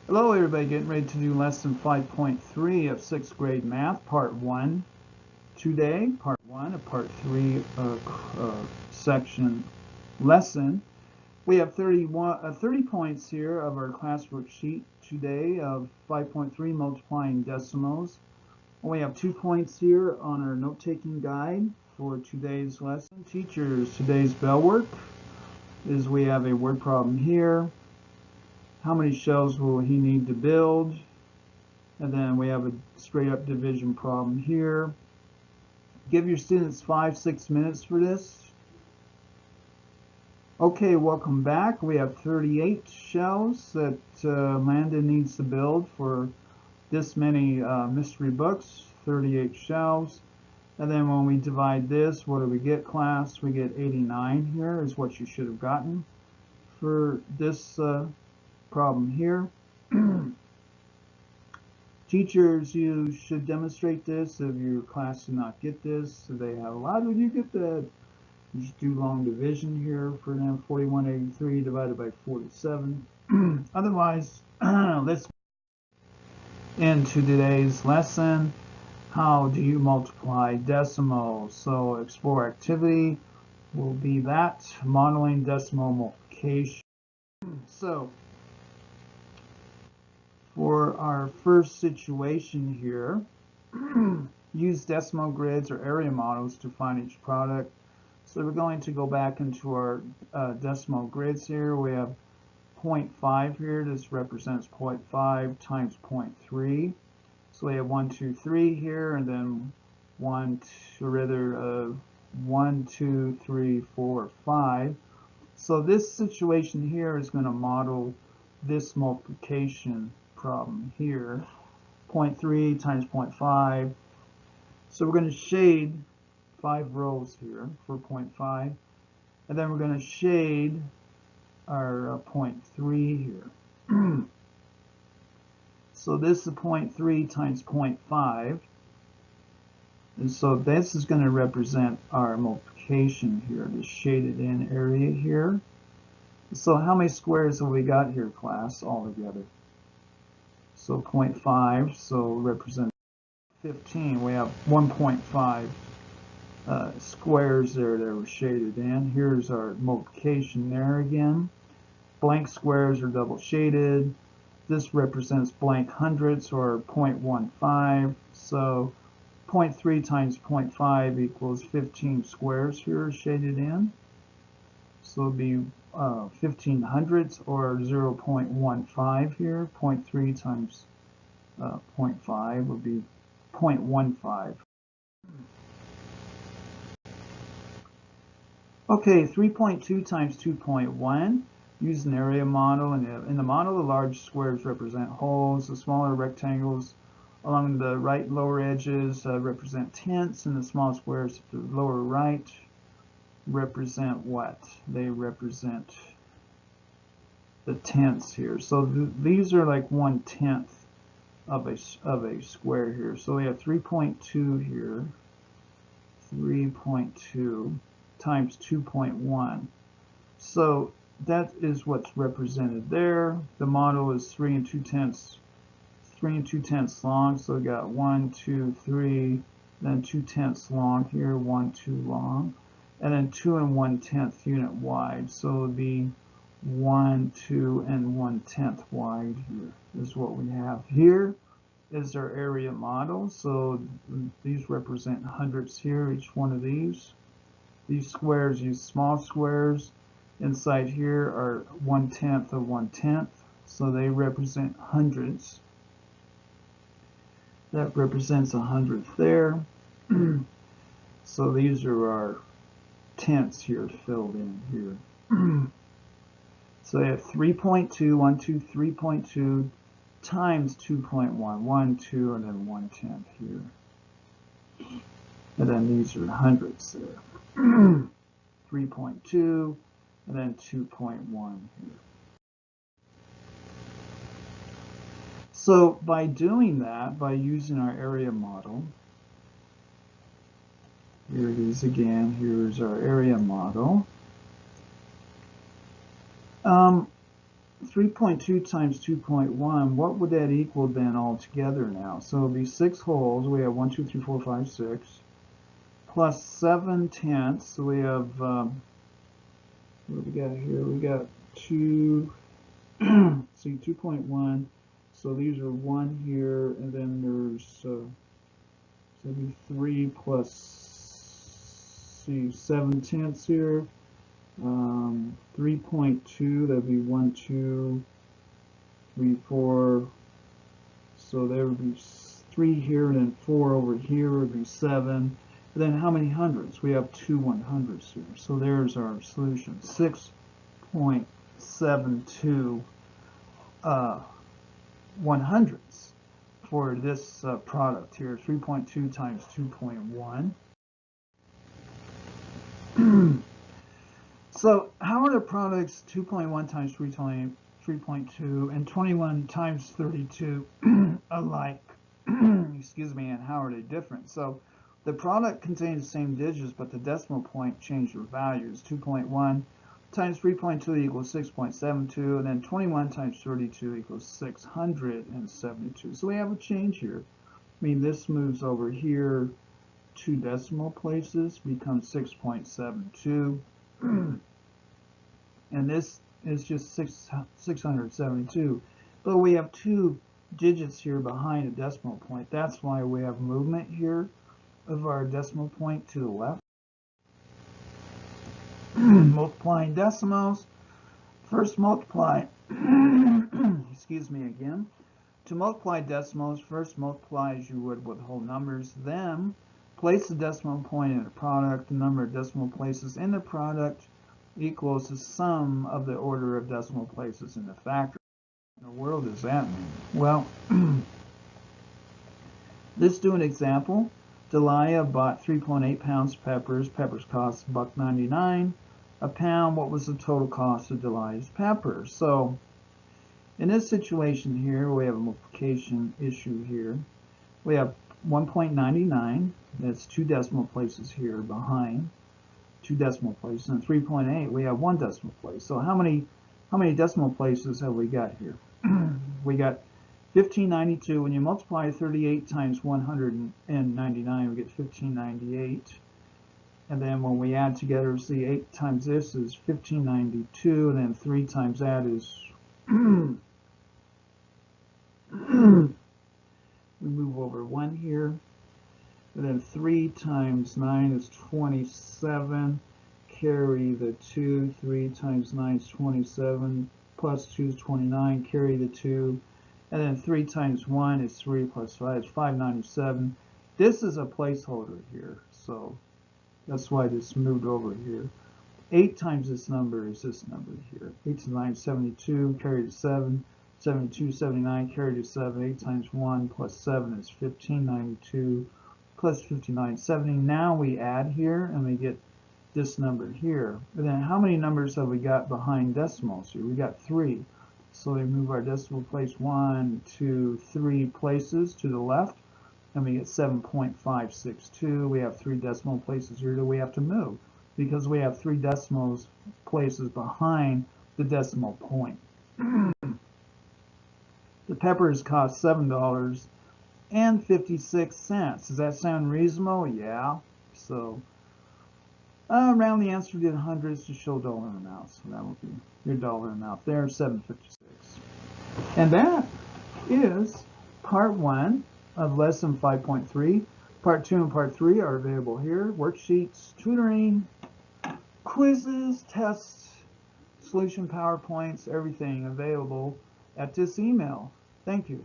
Hello everybody, getting ready to do lesson 5.3 of 6th grade math, part 1 today, part 1 of part 3 section lesson. We have 30 points here of our class worksheet today of 5.3 multiplying decimals. We have 2 points here on our note-taking guide for today's lesson. Teachers, today's bell work is we have a word problem here. How many shells will he need to build? And then we have a straight up division problem here. Give your students 5-6 minutes for this. Okay, welcome back. We have 38 shells that Landon needs to build for this many mystery books, 38 shells. And then when we divide this, what do we get, class? We get 89 here is what you should have gotten for this problem here. Teachers, you should demonstrate this if your class did not get this. So they have, how did you get that? You just do long division here for them, 4183 divided by 47. Otherwise, let's into today's lesson. How do you multiply decimals? So explore activity will be that, modeling decimal multiplication. So for our first situation here, use decimal grids or area models to find each product. So we're going to go back into our decimal grids here. We have 0.5 here. This represents 0.5 times 0.3. So we have 1, 2, 3 here, and then 1, 2, 3, 4, 5. So this situation here is going to model this multiplication problem here. 0.3 times 0.5. So we're going to shade 5 rows here for 0.5, and then we're going to shade our 0.3 here. So this is 0.3 times 0.5, and so this is going to represent our multiplication here, the shaded in area here. So how many squares have we got here, class, all together? So 0.5, so represent 15. We have 1.5 squares there that were shaded in. Here's our multiplication there again. Blank squares are double shaded. This represents blank hundredths, or 0.15. So 0.3 times 0.5 equals 15 squares here shaded in. So it'll be 15 hundredths, or 0.15 here. 0.3 times 0.5 would be 0.15. Okay, 3.2 times 2.1. Use an area model. In the model, the large squares represent holes. The smaller rectangles along the right lower edges represent tenths, and the small squares to the lower right represent what? They represent the tenths here. So these are like 1/10 of a square here. So we have 3.2 here. 3.2 times 2.1. So that is what's represented there. The model is 3 2/10 long. So we got 1, 2, 3, then 2/10 long here, 1, 2 long, and then 2 1/10 unit wide. So it would be 1, 2, and 1/10 wide here is what we have. Here is our area model. So these represent hundredths here, each one of these. These squares use small squares. Inside here are 1/10 of 1/10, so they represent hundredths. That represents a hundredth there. So these are our tenths here filled in here. So I have 3.2, 1, 2, 3.2 times 2.1, 1, 2, and then 1/10 here. And then these are hundredths there. 3.2, and then 2.1 here. So by doing that, by using our area model, here it is again, here's our area model. 3.2 times 2.1, what would that equal then altogether now? So it'll be 6 wholes. We have 1, 2, 3, 4, 5, 6. Plus 7/10. So we have, what do we got here? We got 2, see 2.1. So these are 1 here, and then there's, so it'll be 3 plus, see, 7/10 here. 3.2, that'd be 1, 2, 3, 4. So there would be 3 here, and then 4 over here would be 7. And then how many hundreds? We have 2 100s here. So there's our solution, 6.72 100ths for this product here, 3.2 times 2.1. So how are the products 2.1 times 3.2 and 21 times 32 alike? Excuse me, and how are they different? So the product contains the same digits, but the decimal point changed their values. 2.1 times 3.2 equals 6.72, and then 21 times 32 equals 672. So we have a change here. I mean, this moves over here 2 decimal places, becomes 6.72. And this is just 672. But we have 2 digits here behind a decimal point. That's why we have movement here of our decimal point to the left. Multiplying decimals. First multiply, excuse me again. To multiply decimals, first multiply as you would with whole numbers, then place the decimal point in the product. The number of decimal places in the product equals the sum of the order of decimal places in the factor. What in the world does that mean? Well, let's do an example. Delia bought 3.8 pounds of peppers. Peppers cost $1.99 a pound. What was the total cost of Delia's peppers? So in this situation here, we have a multiplication issue here. We have 1.99. That's 2 decimal places here behind. 2 decimal places, and 3.8, we have 1 decimal place. So how many decimal places have we got here? We got 1592. When you multiply 38 times 199, we get 1598. And then when we add together, see 8 times this is 1592, and then 3 times that is we move over 1 here. And then 3 times 9 is 27. Carry the 2. 3 times 9 is 27. Plus 2 is 29. Carry the 2. And then 3 times 1 is 3 plus 5 is 597. This is a placeholder here. So that's why this moved over here. 8 times this number is this number here. 8 to 9 is 72. Carry the 7. 72, 79. Carry the 7. 8 times 1 plus 7 is 1592. Plus 5970. Now we add here and we get this number here. And then how many numbers have we got behind decimals here? We got 3. So we move our decimal place 1, 2, 3 places to the left, and we get 7.562. We have 3 decimal places here that we have to move because we have 3 decimal places behind the decimal point. The peppers cost $7.56. Does that sound reasonable? Yeah. So round the answer to the hundreds to show dollar amounts. So that will be your dollar amount there, $7.56. And that is part 1 of lesson 5.3. Part 2 and part 3 are available here. Worksheets, tutoring, quizzes, tests, solution PowerPoints, everything available at this email. Thank you.